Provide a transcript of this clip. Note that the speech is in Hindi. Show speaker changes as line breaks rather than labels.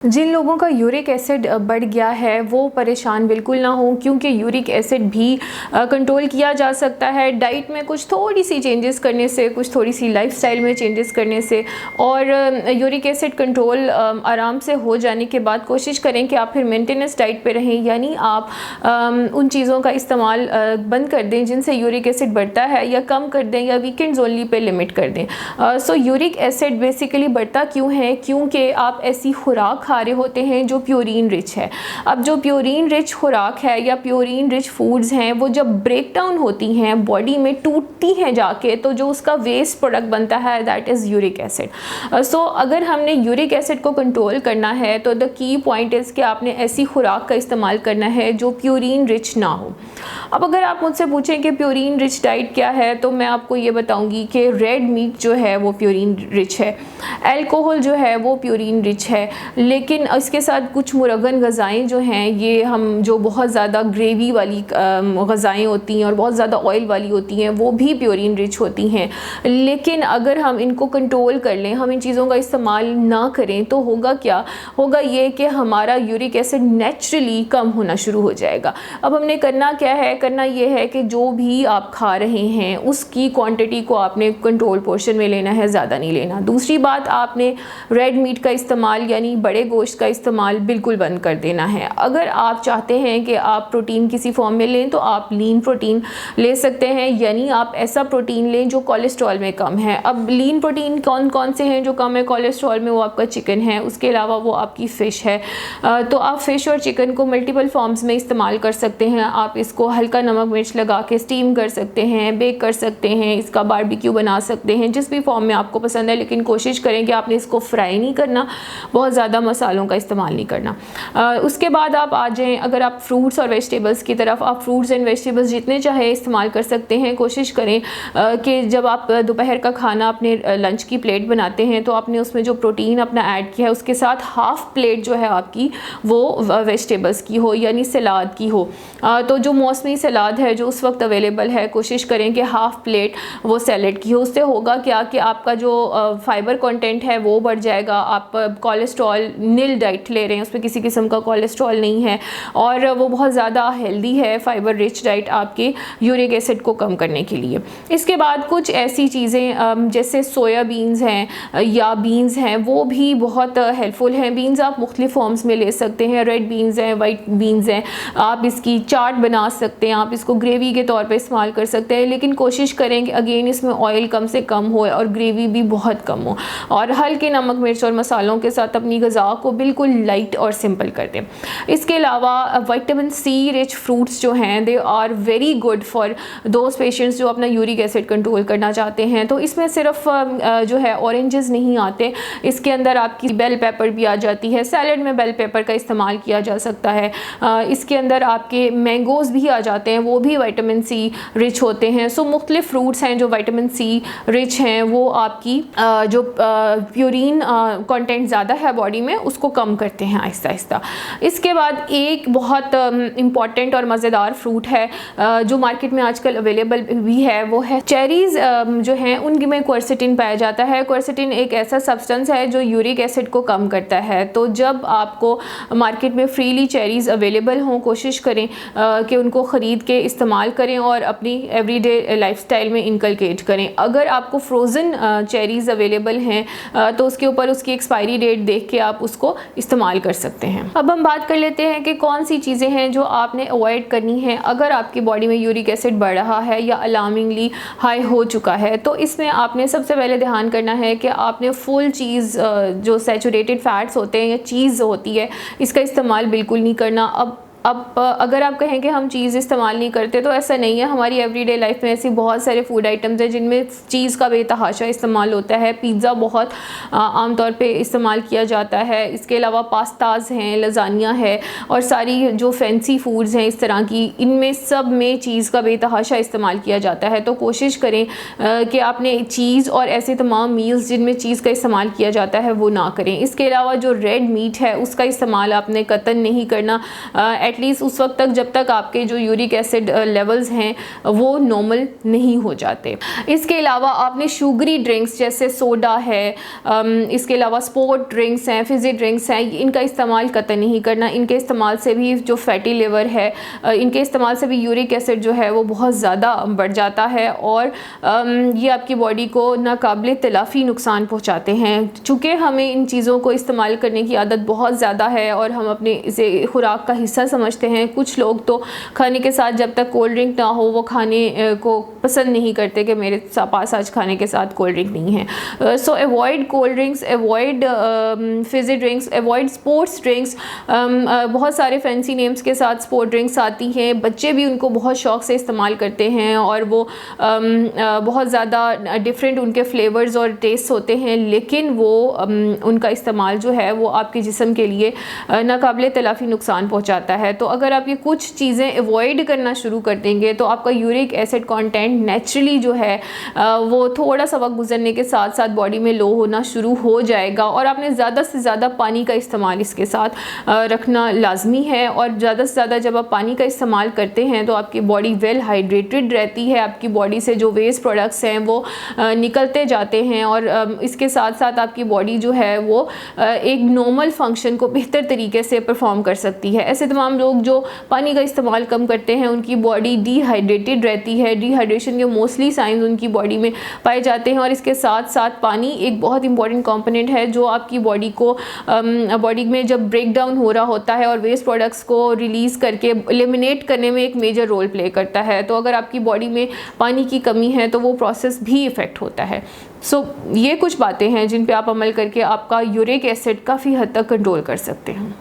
जिन लोगों का यूरिक एसिड बढ़ गया है वो परेशान बिल्कुल ना हो, क्योंकि यूरिक एसिड भी कंट्रोल किया जा सकता है डाइट में कुछ थोड़ी सी चेंजेस करने से, कुछ थोड़ी सी लाइफस्टाइल में चेंजेस करने से। और यूरिक एसिड कंट्रोल आराम से हो जाने के बाद कोशिश करें कि आप फिर मेंटेनेंस डाइट पे रहें, यानी आप उन चीज़ों का इस्तेमाल बंद कर दें जिनसे यूरिक एसिड बढ़ता है, या कम कर दें, या वीकेंड्स ओनली पे लिमिट कर दें। सो यूरिक एसिड बेसिकली बढ़ता क्यों है? क्योंकि आप ऐसी खुराक खा रहे होते हैं जो प्योरीन रिच है। अब जो प्योरीन रिच खुराक है या प्योरीन रिच फूड्स हैं, वो जब ब्रेक डाउन होती हैं बॉडी में, टूटती हैं जाके, तो जो उसका वेस्ट प्रोडक्ट बनता है दैट इज़ यूरिक एसिड। सो अगर हमने यूरिक एसिड को कंट्रोल करना है तो द की पॉइंट इज़ कि आपने ऐसी खुराक का इस्तेमाल करना है जो प्योरीन रिच ना हो। अब अगर आप मुझसे पूछें कि प्योरीन रिच डाइट क्या है, तो मैं आपको ये बताऊंगी कि रेड मीट जो है वो प्योरीन रिच है, अल्कोहल जो है वो प्योरीन रिच है, लेकिन इसके साथ कुछ मुरगन ग़ज़ाएँ जो हैं, ये हम जो बहुत ज़्यादा ग्रेवी वाली ग़ज़ाएँ होती हैं और बहुत ज़्यादा ऑयल वाली होती हैं, वो भी प्योरीन रिच होती हैं। लेकिन अगर हम इनको कंट्रोल कर लें, हम इन चीज़ों का इस्तेमाल ना करें, तो होगा क्या? होगा ये कि हमारा यूरिक एसिड नेचुरली कम होना शुरू हो जाएगा। अब हमने करना क्या है? करना ये है कि जो भी आप खा रहे हैं उसकी क्वांटिटी को आपने कंट्रोल पोर्शन में लेना है, ज़्यादा नहीं लेना। दूसरी बात, आपने रेड मीट का इस्तेमाल यानी बड़े गोश्त का इस्तेमाल बिल्कुल बंद कर देना है। अगर आप चाहते हैं कि आप प्रोटीन किसी फॉर्म में लें तो आप लीन प्रोटीन ले सकते हैं, यानी आप ऐसा प्रोटीन लें जो कोलेस्ट्रॉल में कम है। अब लीन प्रोटीन कौन कौन से हैं जो कम है कोलेस्ट्रॉल में? वो आपका चिकन है, उसके अलावा वो आपकी फ़िश है। तो आप फ़िश और चिकन को मल्टीपल फॉर्म्स में इस्तेमाल कर सकते हैं। आप इसको हल्का नमक मिर्च लगा के स्टीम कर सकते हैं, बेक कर सकते हैं, इसका बारबेक्यू बना सकते हैं, जिस भी फॉर्म में आपको पसंद है। लेकिन कोशिश करें कि आपने इसको फ्राई नहीं करना, बहुत ज़्यादा मसालों का इस्तेमाल नहीं करना। उसके बाद आप आ जाएँ, अगर आप फ्रूट्स और वेजिटेबल्स की तरफ, आप फ्रूट्स एंड वेजिटेबल्स जितने चाहे इस्तेमाल कर सकते हैं। कोशिश करें कि जब आप दोपहर का खाना अपने लंच की प्लेट बनाते हैं तो आपने उसमें जो प्रोटीन अपना ऐड किया है उसके साथ हाफ़ प्लेट जो है आपकी वो वेजिटेबल्स की हो, यानी सलाद की हो। तो जो मौसमी सलाद है जो उस वक्त अवेलेबल है, कोशिश करें कि हाफ़ प्लेट वो सैलेड की हो। उससे होगा क्या कि आपका जो फाइबर कंटेंट है वो बढ़ जाएगा। आप कोलेस्ट्रॉल नील डाइट ले रहे हैं, उसमें किसी किस्म का कोलेस्ट्रॉल नहीं है और वो बहुत ज़्यादा हेल्दी है, फाइबर रिच डाइट आपके यूरिक एसिड को कम करने के लिए। इसके बाद कुछ ऐसी चीज़ें जैसे सोया बीन्स हैं या बीन्स हैं, वो भी बहुत हेल्पफुल हैं। बीन्स आप मुख्तलिफ फॉर्म्स में ले सकते हैं, रेड बीन्स हैं, वाइट बीन्स हैं। आप इसकी चाट बना सकते हैं, आप इसको ग्रेवी के तौर पे इस्तेमाल कर सकते हैं, लेकिन कोशिश करें कि अगेन इसमें ऑयल कम से कम हो और ग्रेवी भी बहुत कम हो, और हल्के नमक मिर्च और मसालों के साथ अपनी ग़िज़ा को बिल्कुल लाइट और सिंपल कर दें। इसके अलावा विटामिन सी रिच फ्रूट्स जो हैं they are very good for those patients जो अपना यूरिक एसिड कंट्रोल करना चाहते हैं। तो इसमें सिर्फ जो है ऑरेंजेस नहीं आते, इसके अंदर आपकी बेल पेपर भी आ जाती है। सैलड में बेल पेपर का इस्तेमाल किया जा सकता है। इसके अंदर आपके मैंगोज़ भी आ जाते हैं, वो भी विटामिन सी रिच होते हैं। सो मुख्तलिफ फ्रूट्स हैं जो विटामिन सी रिच हैं, वो आपकी जो प्योरीन कंटेंट ज़्यादा है बॉडी में उसको कम करते हैं आहिस्ता आहिस्ता। इसके बाद एक बहुत इम्पॉर्टेंट और मज़ेदार फ्रूट है जो मार्केट में आजकल अवेलेबल भी है, वो है चेरीज़। जो हैं उनमें क्वर्सेटिन पाया जाता है। क्वर्सेटिन एक ऐसा सब्सटेंस है जो यूरिक एसिड को कम करता है। तो जब आपको मार्केट में फ्रीली चेरीज़ अवेलेबल हों, कोशिश करें कि उनको ख़रीद के इस्तेमाल करें और अपनी एवरीडे लाइफस्टाइल में इनकलकेट करें। अगर आपको फ्रोज़न चेरीज़ अवेलेबल हैं तो उसके ऊपर उसकी एक्सपायरी डेट देख के आप उसको इस्तेमाल कर सकते हैं। अब हम बात कर लेते हैं कि कौन सी चीज़ें हैं जो आपने अवॉइड करनी है अगर आपकी बॉडी में यूरिक एसिड बढ़ रहा है या अलार्मिंगली हाई हो चुका है। तो इसमें आपने सबसे पहले ध्यान करना है कि आपने फुल चीज़ जो सैचुरेटेड फैट्स होते हैं या चीज़ होती है, इसका इस्तेमाल बिल्कुल नहीं करना। अब अगर आप कहें कि हम चीज़ इस्तेमाल नहीं करते, तो ऐसा नहीं है। हमारी एवरीडे लाइफ में ऐसी बहुत सारे फूड आइटम्स हैं जिनमें चीज़ का बेतहाशा इस्तेमाल होता है। पिज़्ज़ा बहुत आमतौर पे इस्तेमाल किया जाता है। इसके अलावा पास्ताज़ हैं, लज़ानिया है और सारी जो फैंसी फूड्स हैं इस तरह की, इनमें सब में चीज़ का बेतहाशा इस्तेमाल किया जाता है। तो कोशिश करें कि आपने चीज़ और ऐसे तमाम मील्स जिनमें चीज़ का इस्तेमाल किया जाता है वो ना करें। इसके अलावा जो रेड मीट है उसका इस्तेमाल आपने कतई नहीं करना। एटलीस्ट उस वक्त तक जब तक आपके जो यूरिक एसिड लेवल्स हैं वो नॉर्मल नहीं हो जाते। इसके अलावा आपने शुगरी ड्रिंक्स जैसे सोडा है, इसके अलावा स्पोर्ट ड्रिंक्स हैं, फिज़ी ड्रिंक्स हैं, इनका इस्तेमाल कतई नहीं करना। इनके इस्तेमाल से भी जो फैटी लिवर है, इनके इस्तेमाल से भी यूरिक एसिड जो है वो बहुत ज़्यादा बढ़ जाता है और ये आपकी बॉडी को नाकाबिले तलाफ़ी नुकसान पहुँचाते हैं। चूँकि हमें इन चीज़ों को इस्तेमाल करने की आदत बहुत ज़्यादा है और हम अपने इसे खुराक का हिस्सा समझते हैं। कुछ लोग तो खाने के साथ जब तक कोल्ड ड्रिंक ना हो वो खाने को पसंद नहीं करते कि मेरे पास आज खाने के साथ कोल्ड ड्रिंक नहीं है। सो avoid cold drinks, avoid Fiji drinks, avoid sports drinks. बहुत सारे फैंसी नेम्स के साथ स्पोर्ट ड्रिंक्स आती हैं, बच्चे भी उनको बहुत शौक़ से इस्तेमाल करते हैं और वो बहुत ज़्यादा डिफरेंट उनके फ्लेवर्स और टेस्ट होते हैं, लेकिन वो उनका इस्तेमाल जो है वो आपके जिस्म के लिए नाकाबिले तलाफ़ी नुकसान पहुंचाता है। तो अगर आप ये कुछ चीज़ें अवॉइड करना शुरू कर देंगे तो आपका यूरिक एसिड कंटेंट नेचुरली जो है वो थोड़ा सा वक्त गुजरने के साथ साथ बॉडी में लो होना शुरू हो जाएगा। और आपने ज़्यादा से ज़्यादा पानी का इस्तेमाल इसके साथ रखना लाजमी है। और ज़्यादा से ज़्यादा जब आप पानी का इस्तेमाल करते हैं तो आपकी बॉडी वेल हाइड्रेटेड रहती है, आपकी बॉडी से जो वेस्ट प्रोडक्ट्स हैं वो निकलते जाते हैं और इसके साथ साथ आपकी बॉडी जो है वो एक नॉर्मल फंक्शन को बेहतर तरीके से परफॉर्म कर सकती है। ऐसे तमाम लोग जो पानी का इस्तेमाल कम करते हैं उनकी बॉडी डिहाइड्रेटेड रहती है। डिहाइड्रेशन के मोस्टली साइंस उनकी बॉडी में पाए जाते हैं। और इसके साथ साथ पानी एक बहुत इंपॉर्टेंट कंपोनेंट है जो आपकी बॉडी को बॉडी में जब ब्रेक डाउन हो रहा होता है और वेस्ट प्रोडक्ट्स को रिलीज़ करके एलिमिनेट करने में एक मेजर रोल प्ले करता है। तो अगर आपकी बॉडी में पानी की कमी है तो वो प्रोसेस भी इफ़ेक्ट होता है। सो ये कुछ बातें हैं जिन पे आप अमल करके आपका यूरिक एसिड काफ़ी हद तक कंट्रोल कर सकते हैं।